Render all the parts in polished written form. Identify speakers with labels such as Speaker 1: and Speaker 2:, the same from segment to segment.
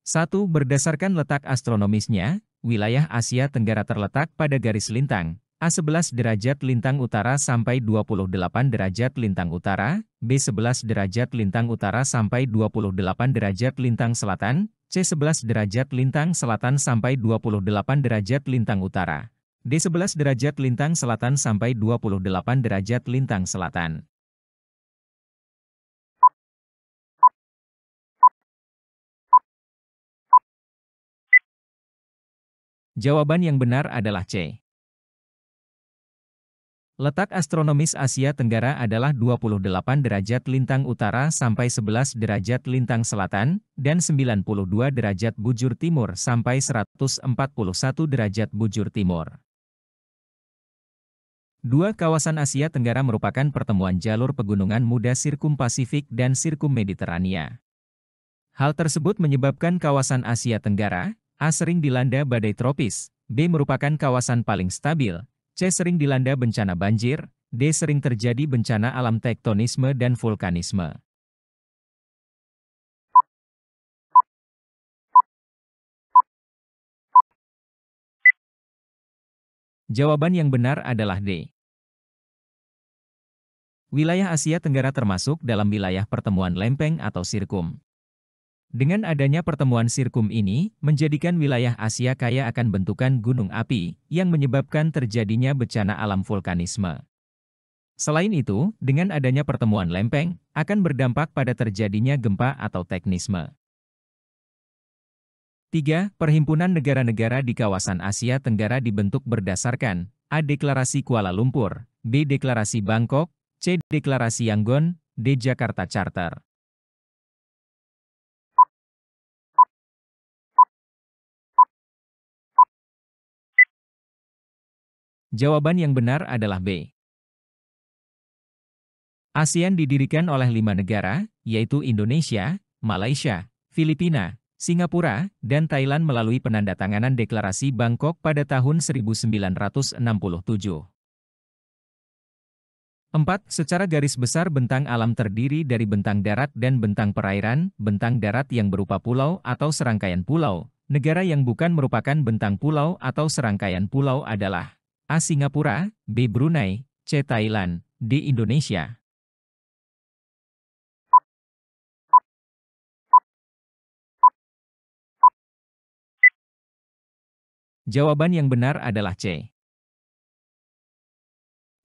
Speaker 1: 1. Berdasarkan letak astronomisnya, wilayah Asia Tenggara terletak pada garis lintang A11 derajat lintang utara sampai 28 derajat lintang utara, B11 derajat lintang utara sampai 28 derajat lintang selatan, C11 derajat lintang selatan sampai 28 derajat lintang utara, D11 derajat lintang selatan sampai 28 derajat lintang selatan. Jawaban yang benar adalah C. Letak astronomis Asia Tenggara adalah 28 derajat lintang utara sampai 11 derajat lintang selatan, dan 92 derajat bujur timur sampai 141 derajat bujur timur. 2. Kawasan Asia Tenggara merupakan pertemuan jalur pegunungan muda Sirkum-Pasifik dan Sirkum-Mediterania. Hal tersebut menyebabkan kawasan Asia Tenggara, A sering dilanda badai tropis, B merupakan kawasan paling stabil, C sering dilanda bencana banjir, D sering terjadi bencana alam tektonisme dan vulkanisme. Jawaban yang benar adalah D. Wilayah Asia Tenggara termasuk dalam wilayah pertemuan lempeng atau sirkum. Dengan adanya pertemuan sirkum ini, menjadikan wilayah Asia kaya akan bentukan gunung api, yang menyebabkan terjadinya bencana alam vulkanisme. Selain itu, dengan adanya pertemuan lempeng, akan berdampak pada terjadinya gempa atau tektonisme. 3. Perhimpunan negara-negara di kawasan Asia Tenggara dibentuk berdasarkan A. Deklarasi Kuala Lumpur, B. Deklarasi Bangkok, C. Deklarasi Yangon, D. Jakarta Charter. Jawaban yang benar adalah B. ASEAN didirikan oleh 5 negara, yaitu Indonesia, Malaysia, Filipina, Singapura, dan Thailand melalui penandatanganan Deklarasi Bangkok pada tahun 1967. 4. Secara garis besar bentang alam terdiri dari bentang darat dan bentang perairan, bentang darat yang berupa pulau atau serangkaian pulau. Negara yang bukan merupakan bentang pulau atau serangkaian pulau adalah A. Singapura, B. Brunei, C. Thailand, D. Indonesia. Jawaban yang benar adalah C.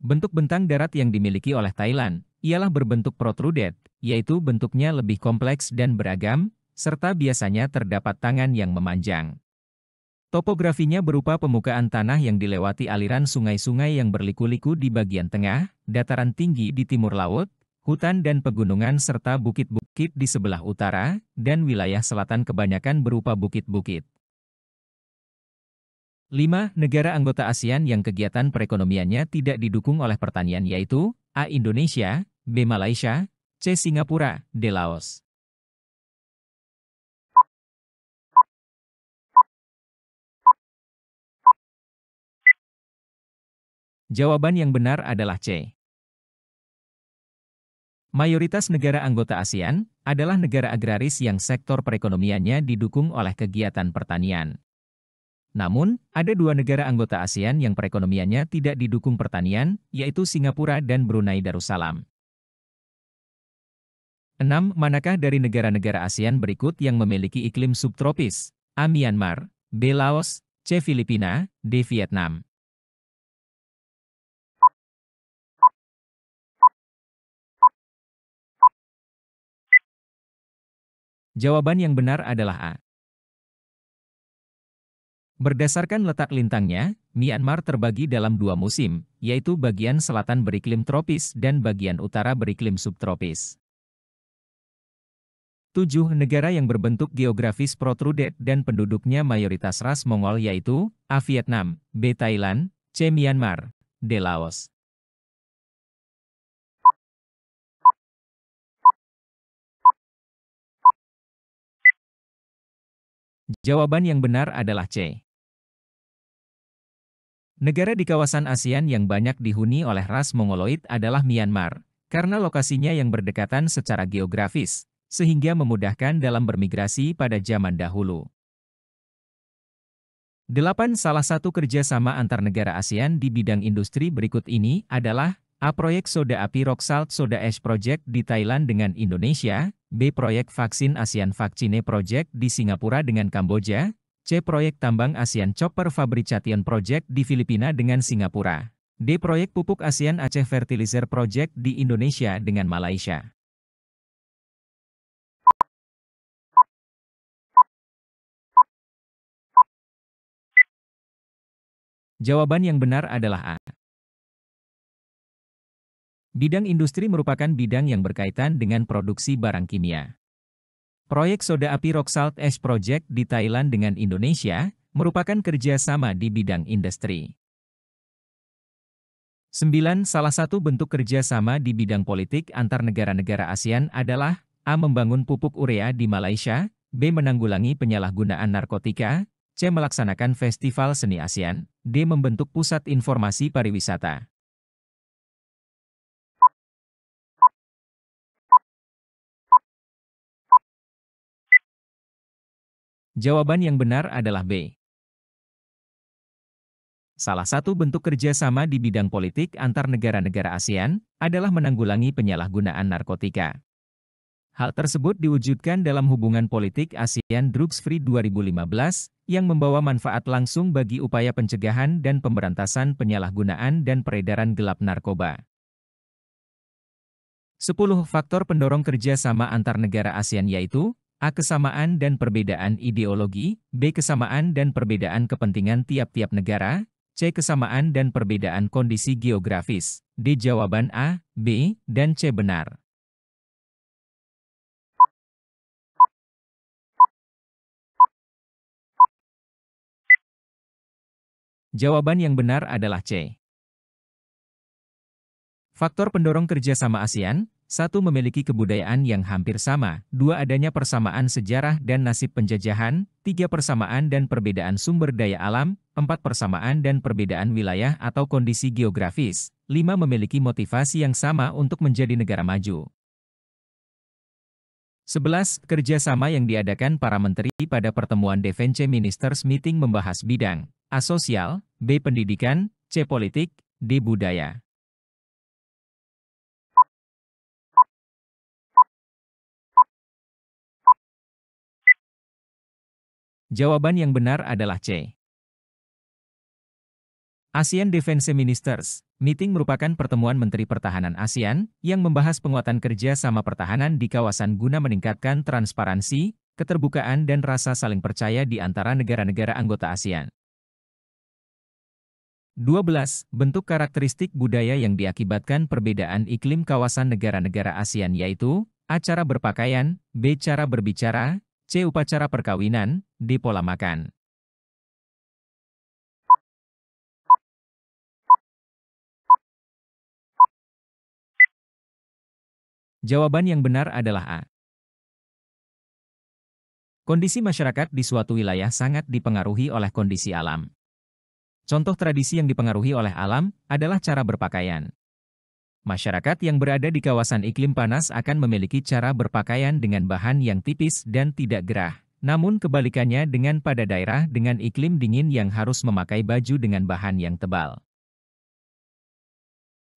Speaker 1: Bentuk bentang darat yang dimiliki oleh Thailand ialah berbentuk protruded, yaitu bentuknya lebih kompleks dan beragam, serta biasanya terdapat tangan yang memanjang. Topografinya berupa permukaan tanah yang dilewati aliran sungai-sungai yang berliku-liku di bagian tengah, dataran tinggi di timur laut, hutan dan pegunungan serta bukit-bukit di sebelah utara, dan wilayah selatan kebanyakan berupa bukit-bukit. 5. Negara anggota ASEAN yang kegiatan perekonomiannya tidak didukung oleh pertanian yaitu A. Indonesia, B. Malaysia, C. Singapura, D. Laos. Jawaban yang benar adalah C. Mayoritas negara anggota ASEAN adalah negara agraris yang sektor perekonomiannya didukung oleh kegiatan pertanian. Namun, ada 2 negara anggota ASEAN yang perekonomiannya tidak didukung pertanian, yaitu Singapura dan Brunei Darussalam. 6. Manakah dari negara-negara ASEAN berikut yang memiliki iklim subtropis? A. Myanmar, B. Laos, C. Filipina, D. Vietnam. Jawaban yang benar adalah A. Berdasarkan letak lintangnya, Myanmar terbagi dalam 2 musim, yaitu bagian selatan beriklim tropis dan bagian utara beriklim subtropis. 7. Negara yang berbentuk geografis protruded dan penduduknya mayoritas ras Mongol yaitu A. Vietnam, B. Thailand, C. Myanmar, D. Laos. Jawaban yang benar adalah C. Negara di kawasan ASEAN yang banyak dihuni oleh ras Mongoloid adalah Myanmar, karena lokasinya yang berdekatan secara geografis, sehingga memudahkan dalam bermigrasi pada zaman dahulu. 8. Salah satu kerjasama antar negara ASEAN di bidang industri berikut ini adalah A. Proyek Soda Api Rock Salt Soda Ash Project di Thailand dengan Indonesia, B. Proyek Vaksin ASEAN Vaccine Project di Singapura dengan Kamboja, C. Proyek Tambang ASEAN Chopper Fabrication Project di Filipina dengan Singapura, D. Proyek Pupuk ASEAN Aceh Fertilizer Project di Indonesia dengan Malaysia. Jawaban yang benar adalah A. Bidang industri merupakan bidang yang berkaitan dengan produksi barang kimia. Proyek Soda Api Rock Salt Ash Project di Thailand dengan Indonesia merupakan kerjasama di bidang industri. 9. Salah satu bentuk kerjasama di bidang politik antar negara-negara ASEAN adalah A. Membangun pupuk urea di Malaysia, B. Menanggulangi penyalahgunaan narkotika, C. Melaksanakan Festival Seni ASEAN, D. Membentuk Pusat Informasi Pariwisata. Jawaban yang benar adalah B. Salah satu bentuk kerjasama di bidang politik antar negara-negara ASEAN adalah menanggulangi penyalahgunaan narkotika. Hal tersebut diwujudkan dalam hubungan politik ASEAN Drugs Free 2015, yang membawa manfaat langsung bagi upaya pencegahan dan pemberantasan penyalahgunaan dan peredaran gelap narkoba. 10. Faktor pendorong kerjasama antar negara ASEAN yaitu A. Kesamaan dan perbedaan ideologi, B. Kesamaan dan perbedaan kepentingan tiap-tiap negara, C. Kesamaan dan perbedaan kondisi geografis, D. Jawaban A, B, dan C benar. Jawaban yang benar adalah C. Faktor pendorong kerjasama ASEAN, 1. Memiliki kebudayaan yang hampir sama, 2. Adanya persamaan sejarah dan nasib penjajahan, 3. Persamaan dan perbedaan sumber daya alam, 4. Persamaan dan perbedaan wilayah atau kondisi geografis, 5. Memiliki motivasi yang sama untuk menjadi negara maju. 11. Kerjasama yang diadakan para menteri pada pertemuan Defense Ministers Meeting membahas bidang A. Sosial, B. Pendidikan, C. Politik, D. Budaya. Jawaban yang benar adalah C. ASEAN Defense Ministers Meeting merupakan pertemuan Menteri Pertahanan ASEAN yang membahas penguatan kerja sama pertahanan di kawasan guna meningkatkan transparansi, keterbukaan dan rasa saling percaya di antara negara-negara anggota ASEAN. 12. Bentuk karakteristik budaya yang diakibatkan perbedaan iklim kawasan negara-negara ASEAN yaitu A. Cara berpakaian, B. Cara berbicara, C. Upacara perkawinan, D. Pola makan. Jawaban yang benar adalah A. Kondisi masyarakat di suatu wilayah sangat dipengaruhi oleh kondisi alam. Contoh tradisi yang dipengaruhi oleh alam adalah cara berpakaian. Masyarakat yang berada di kawasan iklim panas akan memiliki cara berpakaian dengan bahan yang tipis dan tidak gerah. Namun kebalikannya dengan pada daerah dengan iklim dingin yang harus memakai baju dengan bahan yang tebal.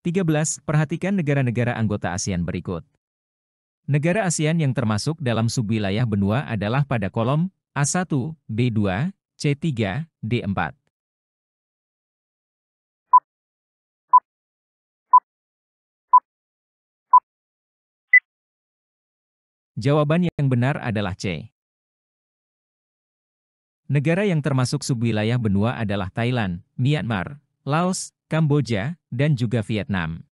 Speaker 1: 13. Perhatikan negara-negara anggota ASEAN berikut. Negara ASEAN yang termasuk dalam subwilayah benua adalah pada kolom A1, B2, C3, D4. Jawaban yang benar adalah C. Negara yang termasuk subwilayah benua adalah Thailand, Myanmar, Laos, Kamboja, dan juga Vietnam.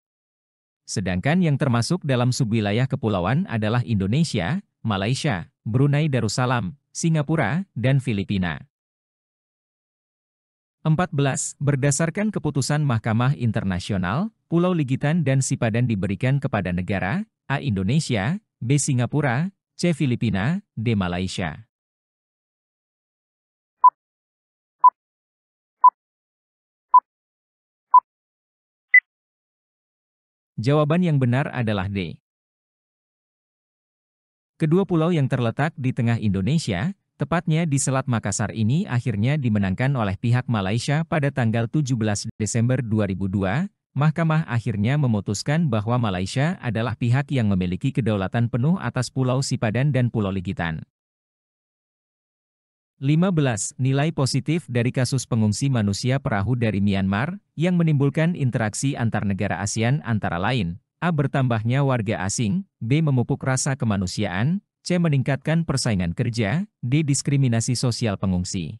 Speaker 1: Sedangkan yang termasuk dalam subwilayah kepulauan adalah Indonesia, Malaysia, Brunei Darussalam, Singapura, dan Filipina. 14. Berdasarkan keputusan Mahkamah Internasional, Pulau Ligitan dan Sipadan diberikan kepada negara A. Indonesia, B. Singapura, C. Filipina, D. Malaysia. Jawaban yang benar adalah D. Kedua pulau yang terletak di tengah Indonesia, tepatnya di Selat Makassar ini akhirnya dimenangkan oleh pihak Malaysia pada tanggal 17 Desember 2002. Mahkamah akhirnya memutuskan bahwa Malaysia adalah pihak yang memiliki kedaulatan penuh atas Pulau Sipadan dan Pulau Ligitan. 15. Nilai positif dari kasus pengungsi manusia perahu dari Myanmar, yang menimbulkan interaksi antar negara ASEAN antara lain, A. Bertambahnya warga asing, B. Memupuk rasa kemanusiaan, C. Meningkatkan persaingan kerja, D. Diskriminasi sosial pengungsi.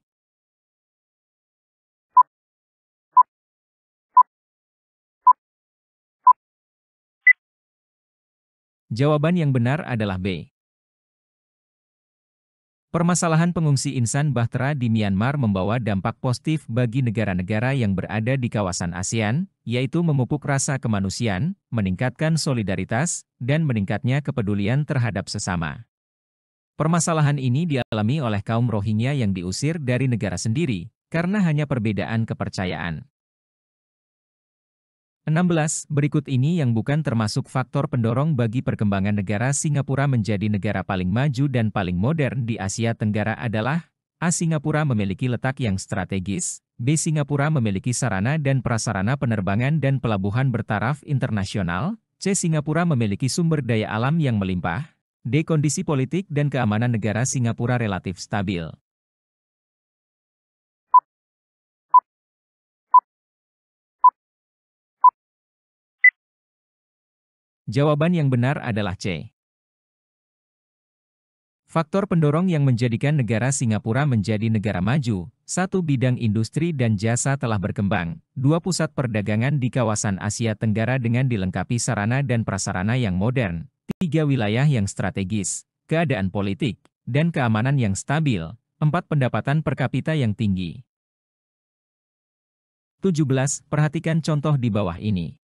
Speaker 1: Jawaban yang benar adalah B. Permasalahan pengungsi insan bahtera di Myanmar membawa dampak positif bagi negara-negara yang berada di kawasan ASEAN, yaitu memupuk rasa kemanusiaan, meningkatkan solidaritas, dan meningkatnya kepedulian terhadap sesama. Permasalahan ini dialami oleh kaum Rohingya yang diusir dari negara sendiri, karena hanya perbedaan kepercayaan. 16. Berikut ini yang bukan termasuk faktor pendorong bagi perkembangan negara Singapura menjadi negara paling maju dan paling modern di Asia Tenggara adalah: A. Singapura memiliki letak yang strategis, B. Singapura memiliki sarana dan prasarana penerbangan dan pelabuhan bertaraf internasional, C. Singapura memiliki sumber daya alam yang melimpah, D. Kondisi politik dan keamanan negara Singapura relatif stabil. Jawaban yang benar adalah C. Faktor pendorong yang menjadikan negara Singapura menjadi negara maju: 1. Bidang industri dan jasa telah berkembang. 2. Pusat perdagangan di kawasan Asia Tenggara dengan dilengkapi sarana dan prasarana yang modern. 3. Wilayah yang strategis, keadaan politik, dan keamanan yang stabil. 4. Pendapatan per kapita yang tinggi. 17. Perhatikan contoh di bawah ini.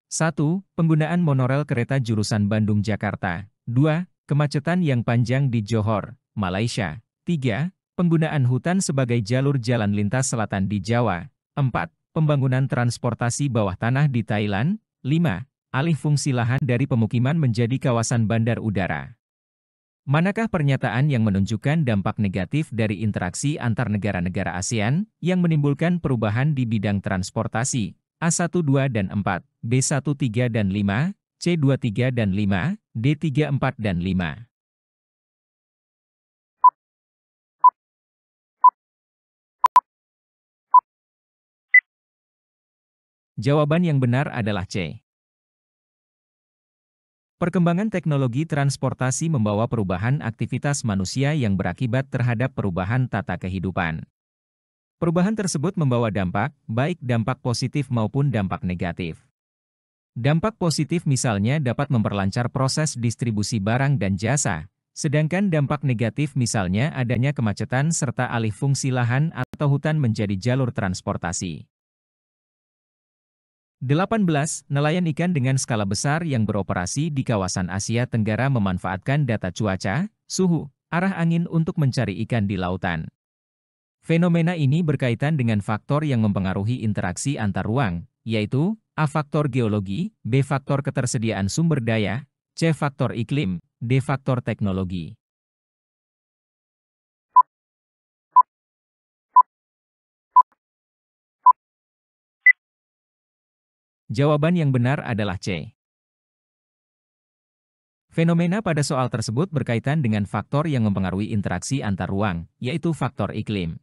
Speaker 1: 1. Penggunaan monorel kereta jurusan Bandung-Jakarta. 2. Kemacetan yang panjang di Johor, Malaysia. 3. Penggunaan hutan sebagai jalur jalan lintas selatan di Jawa. 4. Pembangunan transportasi bawah tanah di Thailand. 5. Alih fungsi lahan dari pemukiman menjadi kawasan bandar udara. Manakah pernyataan yang menunjukkan dampak negatif dari interaksi antar negara-negara ASEAN, yang menimbulkan perubahan di bidang transportasi? A1, 2, dan 4, B1, 3, dan 5, C2, 3, dan 5, D3, 4, dan 5. Jawaban yang benar adalah C. Perkembangan teknologi transportasi membawa perubahan aktivitas manusia yang berakibat terhadap perubahan tata kehidupan. Perubahan tersebut membawa dampak, baik dampak positif maupun dampak negatif. Dampak positif misalnya dapat memperlancar proses distribusi barang dan jasa, sedangkan dampak negatif misalnya adanya kemacetan serta alih fungsi lahan atau hutan menjadi jalur transportasi. 18. Nelayan ikan dengan skala besar yang beroperasi di kawasan Asia Tenggara memanfaatkan data cuaca, suhu, arah angin untuk mencari ikan di lautan. Fenomena ini berkaitan dengan faktor yang mempengaruhi interaksi antar ruang, yaitu A. Faktor geologi, B. Faktor ketersediaan sumber daya, C. Faktor iklim, D. Faktor teknologi. Jawaban yang benar adalah C. Fenomena pada soal tersebut berkaitan dengan faktor yang mempengaruhi interaksi antar ruang, yaitu faktor iklim.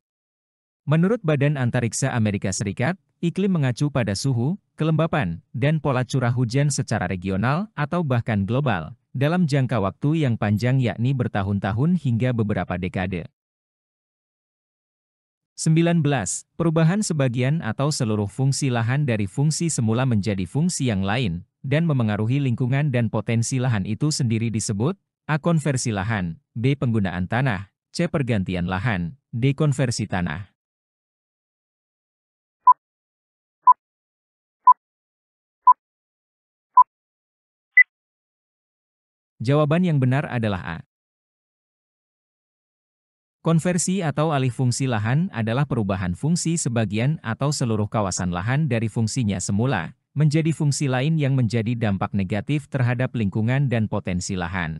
Speaker 1: Menurut Badan Antariksa Amerika Serikat, iklim mengacu pada suhu, kelembapan, dan pola curah hujan secara regional atau bahkan global, dalam jangka waktu yang panjang yakni bertahun-tahun hingga beberapa dekade. 19. Perubahan sebagian atau seluruh fungsi lahan dari fungsi semula menjadi fungsi yang lain, dan memengaruhi lingkungan dan potensi lahan itu sendiri disebut A. Konversi lahan, B. Penggunaan tanah, C. Pergantian lahan, D. Konversi tanah. Jawaban yang benar adalah A. Konversi atau alih fungsi lahan adalah perubahan fungsi sebagian atau seluruh kawasan lahan dari fungsinya semula, menjadi fungsi lain yang menjadi dampak negatif terhadap lingkungan dan potensi lahan.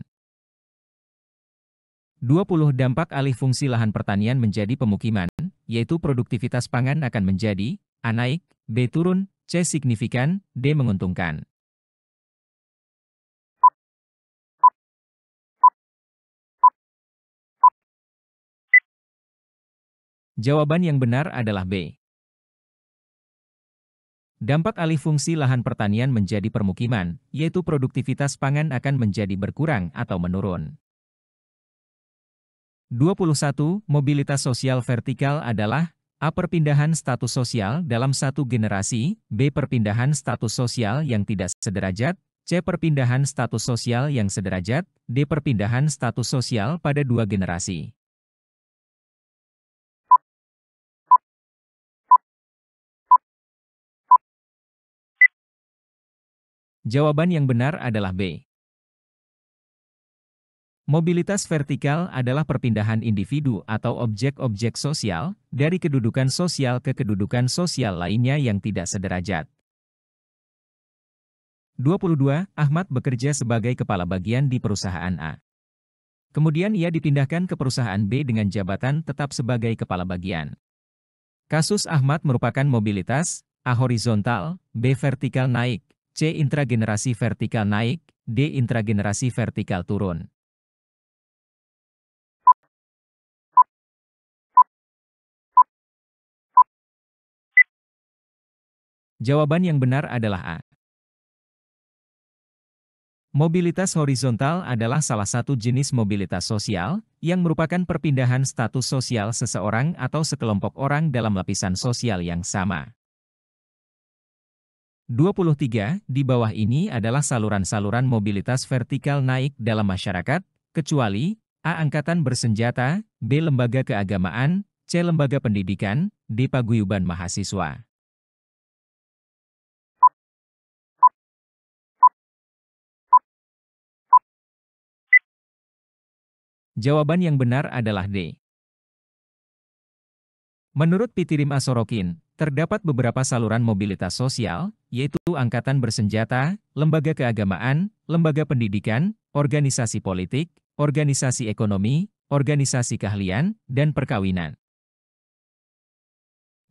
Speaker 1: 20 dampak alih fungsi lahan pertanian menjadi pemukiman, yaitu produktivitas pangan akan menjadi A naik, B turun, C signifikan, D menguntungkan. Jawaban yang benar adalah B. Dampak alih fungsi lahan pertanian menjadi permukiman, yaitu produktivitas pangan akan menjadi berkurang atau menurun. 21. Mobilitas sosial vertikal adalah A. Perpindahan status sosial dalam satu generasi, B. Perpindahan status sosial yang tidak sederajat, C. Perpindahan status sosial yang sederajat, D. Perpindahan status sosial pada dua generasi. Jawaban yang benar adalah B. Mobilitas vertikal adalah perpindahan individu atau objek-objek sosial dari kedudukan sosial ke kedudukan sosial lainnya yang tidak sederajat. 22. Ahmad bekerja sebagai kepala bagian di perusahaan A. Kemudian ia dipindahkan ke perusahaan B dengan jabatan tetap sebagai kepala bagian. Kasus Ahmad merupakan mobilitas A. Horizontal, B. Vertikal naik, C. Intragenerasi vertikal naik, D. Intragenerasi vertikal turun. Jawaban yang benar adalah A. Mobilitas horizontal adalah salah satu jenis mobilitas sosial yang merupakan perpindahan status sosial seseorang atau sekelompok orang dalam lapisan sosial yang sama. 23. Di bawah ini adalah saluran-saluran mobilitas vertikal naik dalam masyarakat, kecuali A. Angkatan bersenjata, B. Lembaga keagamaan, C. Lembaga pendidikan, D. Paguyuban mahasiswa. Jawaban yang benar adalah D. Menurut Pitirim Asorokin, terdapat beberapa saluran mobilitas sosial, yaitu angkatan bersenjata, lembaga keagamaan, lembaga pendidikan, organisasi politik, organisasi ekonomi, organisasi keahlian, dan perkawinan.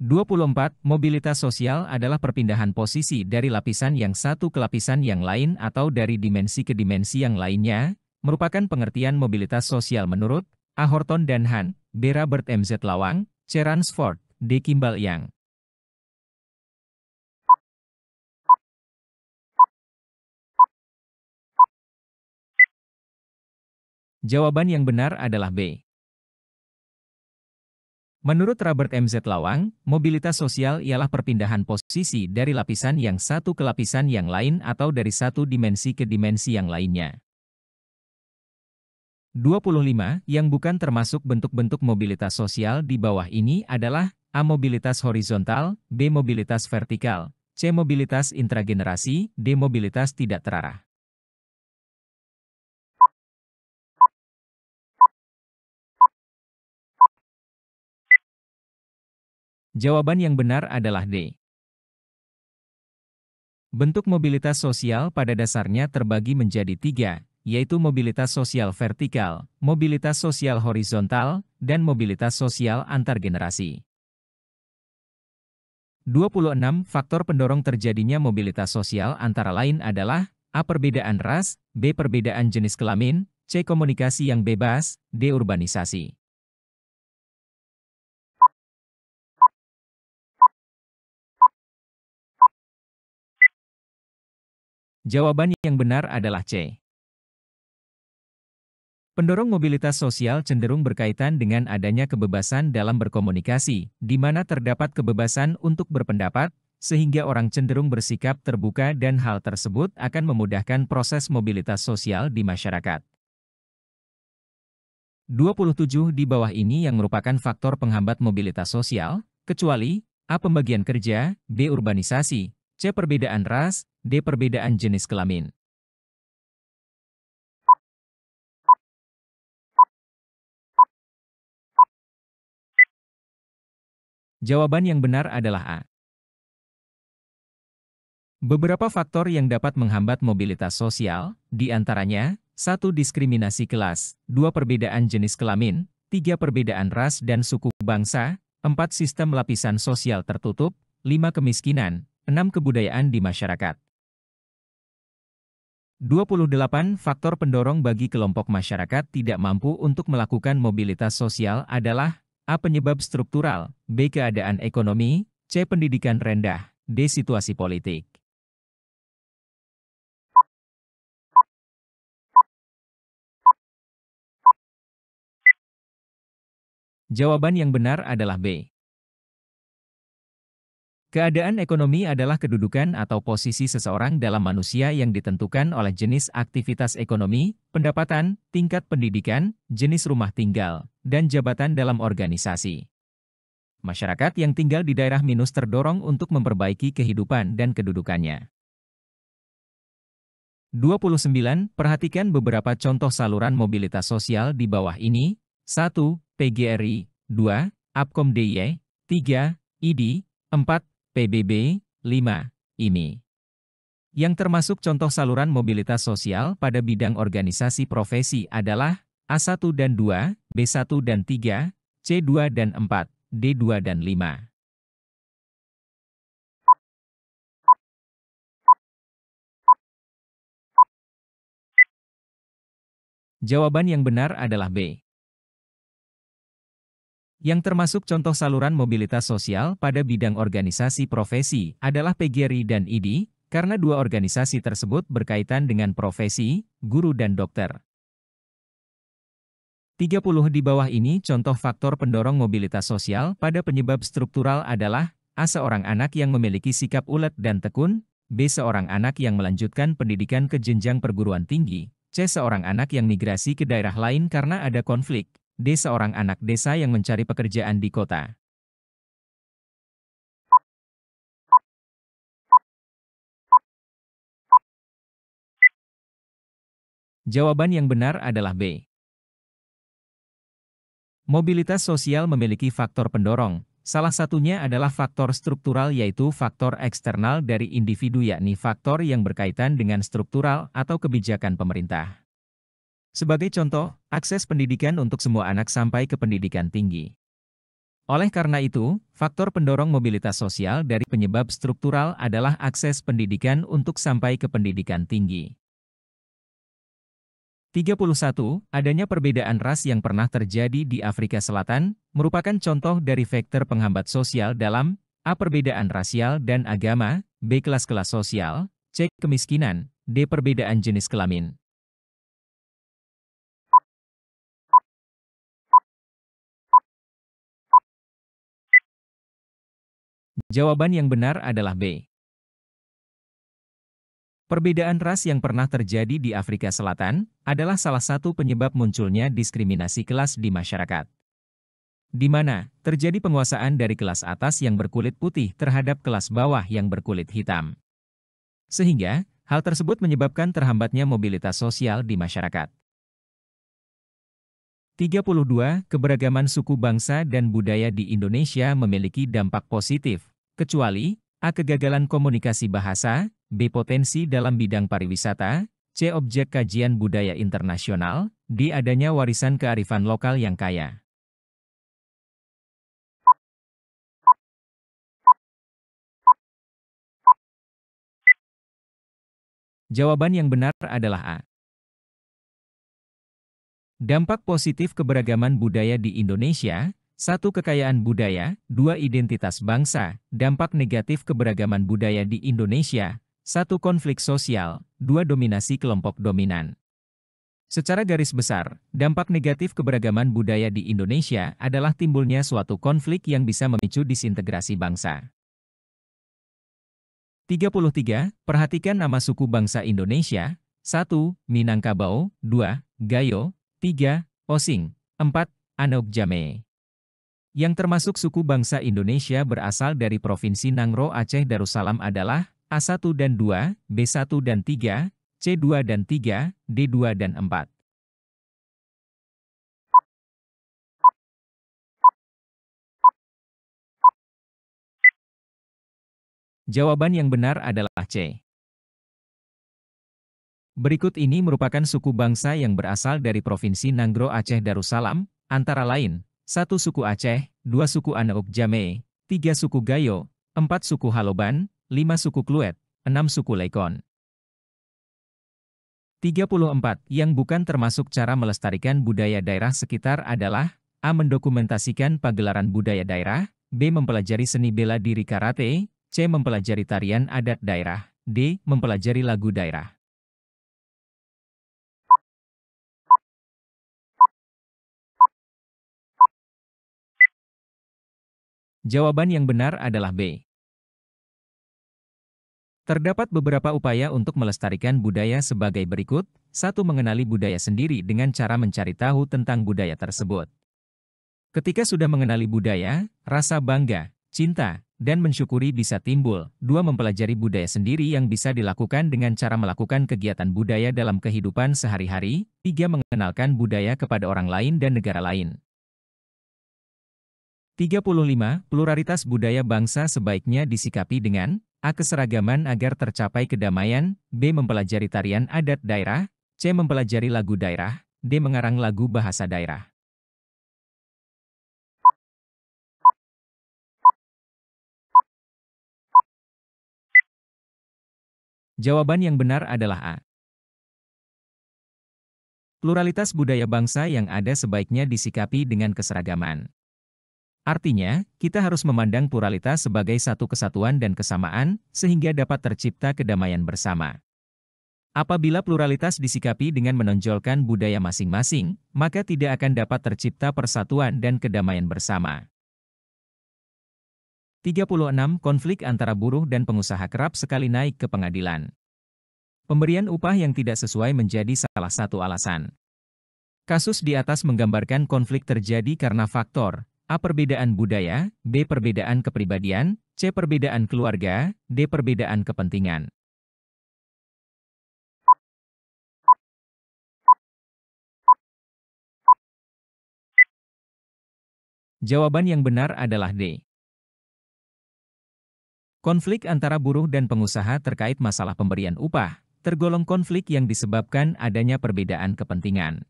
Speaker 1: 24. Mobilitas sosial adalah perpindahan posisi dari lapisan yang satu ke lapisan yang lain atau dari dimensi ke dimensi yang lainnya, merupakan pengertian mobilitas sosial menurut A. Horton dan Han, B. Robert M.Z. Lawang, C. Ransford, D. Kimball Yang. Jawaban yang benar adalah B. Menurut Robert M.Z. Lawang, mobilitas sosial ialah perpindahan posisi dari lapisan yang satu ke lapisan yang lain atau dari satu dimensi ke dimensi yang lainnya. 25. Yang bukan termasuk bentuk-bentuk mobilitas sosial di bawah ini adalah A. Mobilitas horizontal, B. Mobilitas vertikal, C. Mobilitas intragenerasi, D. Mobilitas tidak terarah. Jawaban yang benar adalah D. Bentuk mobilitas sosial pada dasarnya terbagi menjadi tiga, yaitu mobilitas sosial vertikal, mobilitas sosial horizontal, dan mobilitas sosial antar generasi. 26. Faktor pendorong terjadinya mobilitas sosial antara lain adalah A. Perbedaan ras, B. Perbedaan jenis kelamin, C. Komunikasi yang bebas, D. Urbanisasi. Jawaban yang benar adalah C. Pendorong mobilitas sosial cenderung berkaitan dengan adanya kebebasan dalam berkomunikasi, di mana terdapat kebebasan untuk berpendapat, sehingga orang cenderung bersikap terbuka dan hal tersebut akan memudahkan proses mobilitas sosial di masyarakat. 27 di bawah ini yang merupakan faktor penghambat mobilitas sosial, kecuali A. Pembagian kerja, B. Urbanisasi, C. Perbedaan ras, D. Perbedaan jenis kelamin. Jawaban yang benar adalah A. Beberapa faktor yang dapat menghambat mobilitas sosial, di antaranya, 1. Diskriminasi kelas, 2. Perbedaan jenis kelamin, 3. Perbedaan ras dan suku bangsa, 4. Sistem lapisan sosial tertutup, 5. Kemiskinan, 6. Kebudayaan di masyarakat. 28 faktor pendorong bagi kelompok masyarakat tidak mampu untuk melakukan mobilitas sosial adalah A. Penyebab struktural, B. Keadaan ekonomi, C. Pendidikan rendah, D. Situasi politik. Jawaban yang benar adalah B. Keadaan ekonomi adalah kedudukan atau posisi seseorang dalam manusia yang ditentukan oleh jenis aktivitas ekonomi, pendapatan, tingkat pendidikan, jenis rumah tinggal, dan jabatan dalam organisasi. Masyarakat yang tinggal di daerah minus terdorong untuk memperbaiki kehidupan dan kedudukannya. 29. Perhatikan beberapa contoh saluran mobilitas sosial di bawah ini. 1. PGRI, 2. Apkom DIY, 3. ID, 4. PBB, 5. IMI. Yang termasuk contoh saluran mobilitas sosial pada bidang organisasi profesi adalah A1 dan 2, B1 dan 3, C2 dan 4, D2 dan 5. Jawaban yang benar adalah B. Yang termasuk contoh saluran mobilitas sosial pada bidang organisasi profesi adalah PGRI dan ID, karena dua organisasi tersebut berkaitan dengan profesi, guru dan dokter. 30 di bawah ini contoh faktor pendorong mobilitas sosial pada penyebab struktural adalah A. Seorang anak yang memiliki sikap ulet dan tekun, B. Seorang anak yang melanjutkan pendidikan ke jenjang perguruan tinggi, C. Seorang anak yang migrasi ke daerah lain karena ada konflik, D. Seorang anak desa yang mencari pekerjaan di kota. Jawaban yang benar adalah B. Mobilitas sosial memiliki faktor pendorong. Salah satunya adalah faktor struktural yaitu faktor eksternal dari individu yakni faktor yang berkaitan dengan struktural atau kebijakan pemerintah. Sebagai contoh, akses pendidikan untuk semua anak sampai ke pendidikan tinggi. Oleh karena itu, faktor pendorong mobilitas sosial dari penyebab struktural adalah akses pendidikan untuk sampai ke pendidikan tinggi. 31. Adanya perbedaan ras yang pernah terjadi di Afrika Selatan, merupakan contoh dari faktor penghambat sosial dalam A. Perbedaan rasial dan agama, B. Kelas-kelas sosial, C. Kemiskinan, D. Perbedaan jenis kelamin. Jawaban yang benar adalah B. Perbedaan ras yang pernah terjadi di Afrika Selatan adalah salah satu penyebab munculnya diskriminasi kelas di masyarakat, di mana terjadi penguasaan dari kelas atas yang berkulit putih terhadap kelas bawah yang berkulit hitam. Sehingga, hal tersebut menyebabkan terhambatnya mobilitas sosial di masyarakat. 32. Keberagaman suku bangsa dan budaya di Indonesia memiliki dampak positif, kecuali A. Kegagalan komunikasi bahasa, B. Potensi dalam bidang pariwisata, C. Objek kajian budaya internasional, D. Adanya warisan kearifan lokal yang kaya. Jawaban yang benar adalah A. Dampak positif keberagaman budaya di Indonesia, 1. Kekayaan budaya, 2. Identitas bangsa. Dampak negatif keberagaman budaya di Indonesia, 1. Konflik sosial, 2. Dominasi kelompok dominan. Secara garis besar, dampak negatif keberagaman budaya di Indonesia adalah timbulnya suatu konflik yang bisa memicu disintegrasi bangsa. 33. Perhatikan nama suku bangsa Indonesia, 1. Minangkabau, 2. Gayo, 3. Osing, 4. Anouk Jame. Yang termasuk suku bangsa Indonesia berasal dari Provinsi Nangro Aceh Darussalam adalah A1 dan 2, B1 dan 3, C2 dan 3, D2 dan 4. Jawaban yang benar adalah C. Berikut ini merupakan suku bangsa yang berasal dari Provinsi Nanggro Aceh Darussalam, antara lain, 1 suku Aceh, 2 suku Aneuk Jame, 3 suku Gayo, 4 suku Haloban, 5 suku Kluet, 6 suku Lekon. 34. Yang bukan termasuk cara melestarikan budaya daerah sekitar adalah A. Mendokumentasikan pagelaran budaya daerah, B. Mempelajari seni bela diri karate, C. Mempelajari tarian adat daerah, D. Mempelajari lagu daerah. Jawaban yang benar adalah B. Terdapat beberapa upaya untuk melestarikan budaya sebagai berikut. 1. Mengenali budaya sendiri dengan cara mencari tahu tentang budaya tersebut. Ketika sudah mengenali budaya, rasa bangga, cinta, dan mensyukuri bisa timbul. 2. Mempelajari budaya sendiri yang bisa dilakukan dengan cara melakukan kegiatan budaya dalam kehidupan sehari-hari. 3. Mengenalkan budaya kepada orang lain dan negara lain. 35. Pluralitas budaya bangsa sebaiknya disikapi dengan A. Keseragaman agar tercapai kedamaian, B. Mempelajari tarian adat daerah, C. Mempelajari lagu daerah, D. Mengarang lagu bahasa daerah. Jawaban yang benar adalah A. Pluralitas budaya bangsa yang ada sebaiknya disikapi dengan keseragaman. Artinya, kita harus memandang pluralitas sebagai satu kesatuan dan kesamaan, sehingga dapat tercipta kedamaian bersama. Apabila pluralitas disikapi dengan menonjolkan budaya masing-masing, maka tidak akan dapat tercipta persatuan dan kedamaian bersama. 36. Konflik antara buruh dan pengusaha kerap sekali naik ke pengadilan. Pemberian upah yang tidak sesuai menjadi salah satu alasan. Kasus di atas menggambarkan konflik terjadi karena faktor A. Perbedaan budaya, B. Perbedaan kepribadian, C. Perbedaan keluarga, D. Perbedaan kepentingan. Jawaban yang benar adalah D. Konflik antara buruh dan pengusaha terkait masalah pemberian upah, tergolong konflik yang disebabkan adanya perbedaan kepentingan.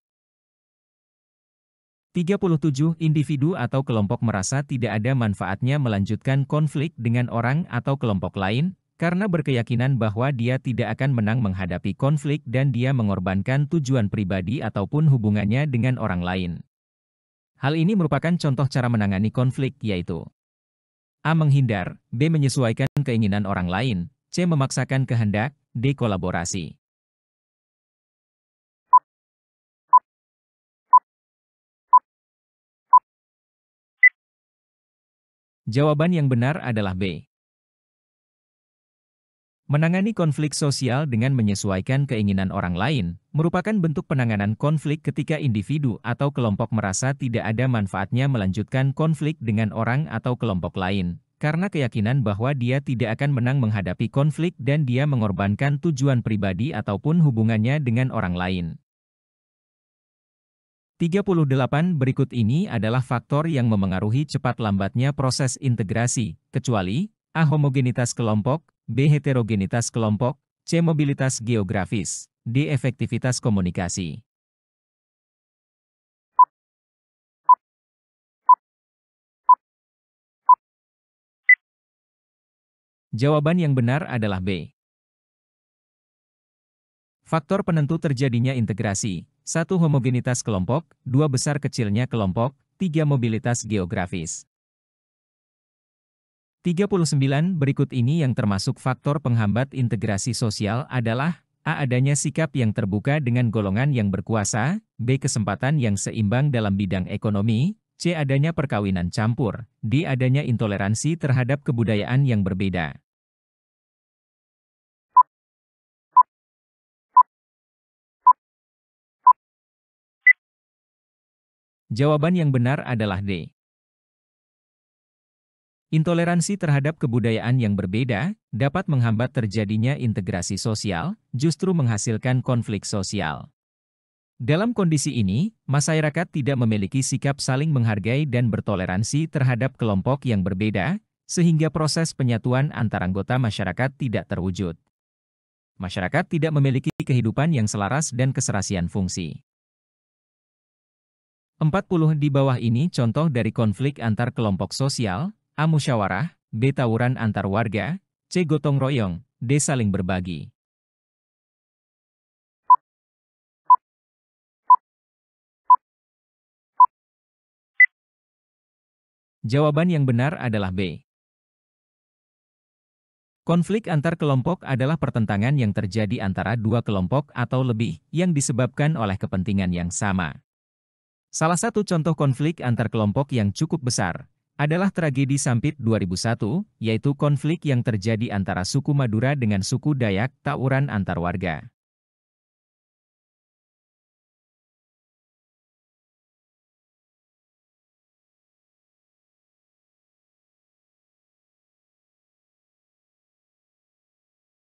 Speaker 1: 37. Individu atau kelompok merasa tidak ada manfaatnya melanjutkan konflik dengan orang atau kelompok lain, karena berkeyakinan bahwa dia tidak akan menang menghadapi konflik dan dia mengorbankan tujuan pribadi ataupun hubungannya dengan orang lain. Hal ini merupakan contoh cara menangani konflik, yaitu A. Menghindar, B. Menyesuaikan keinginan orang lain, C. Memaksakan kehendak, D. Kolaborasi. Jawaban yang benar adalah B. Menangani konflik sosial dengan menyesuaikan keinginan orang lain, merupakan bentuk penanganan konflik ketika individu atau kelompok merasa tidak ada manfaatnya melanjutkan konflik dengan orang atau kelompok lain, karena keyakinan bahwa dia tidak akan menang menghadapi konflik dan dia mengorbankan tujuan pribadi ataupun hubungannya dengan orang lain. 38. Berikut ini adalah faktor yang memengaruhi cepat lambatnya proses integrasi, kecuali A. Homogenitas kelompok, B. Heterogenitas kelompok, C. Mobilitas geografis, D. Efektivitas komunikasi. Jawaban yang benar adalah B. Faktor penentu terjadinya integrasi. 1. Homogenitas kelompok, 2. Besar kecilnya kelompok, 3. Mobilitas geografis. 39. Berikut ini yang termasuk faktor penghambat integrasi sosial adalah A. Adanya sikap yang terbuka dengan golongan yang berkuasa, B. Kesempatan yang seimbang dalam bidang ekonomi, C. Adanya perkawinan campur, D. Adanya intoleransi terhadap kebudayaan yang berbeda. Jawaban yang benar adalah D. Intoleransi terhadap kebudayaan yang berbeda dapat menghambat terjadinya integrasi sosial, justru menghasilkan konflik sosial. Dalam kondisi ini, masyarakat tidak memiliki sikap saling menghargai dan bertoleransi terhadap kelompok yang berbeda, sehingga proses penyatuan antar anggota masyarakat tidak terwujud. Masyarakat tidak memiliki kehidupan yang selaras dan keserasian fungsi. 40 di bawah ini contoh dari konflik antar kelompok sosial, A. Musyawarah, B. Tawuran antar warga, C. Gotong royong, D. Saling berbagi. Jawaban yang benar adalah B. Konflik antar kelompok adalah pertentangan yang terjadi antara dua kelompok atau lebih yang disebabkan oleh kepentingan yang sama. Salah satu contoh konflik antar kelompok yang cukup besar adalah tragedi Sampit 2001, yaitu konflik yang terjadi antara suku Madura dengan suku Dayak, tawuran antar warga.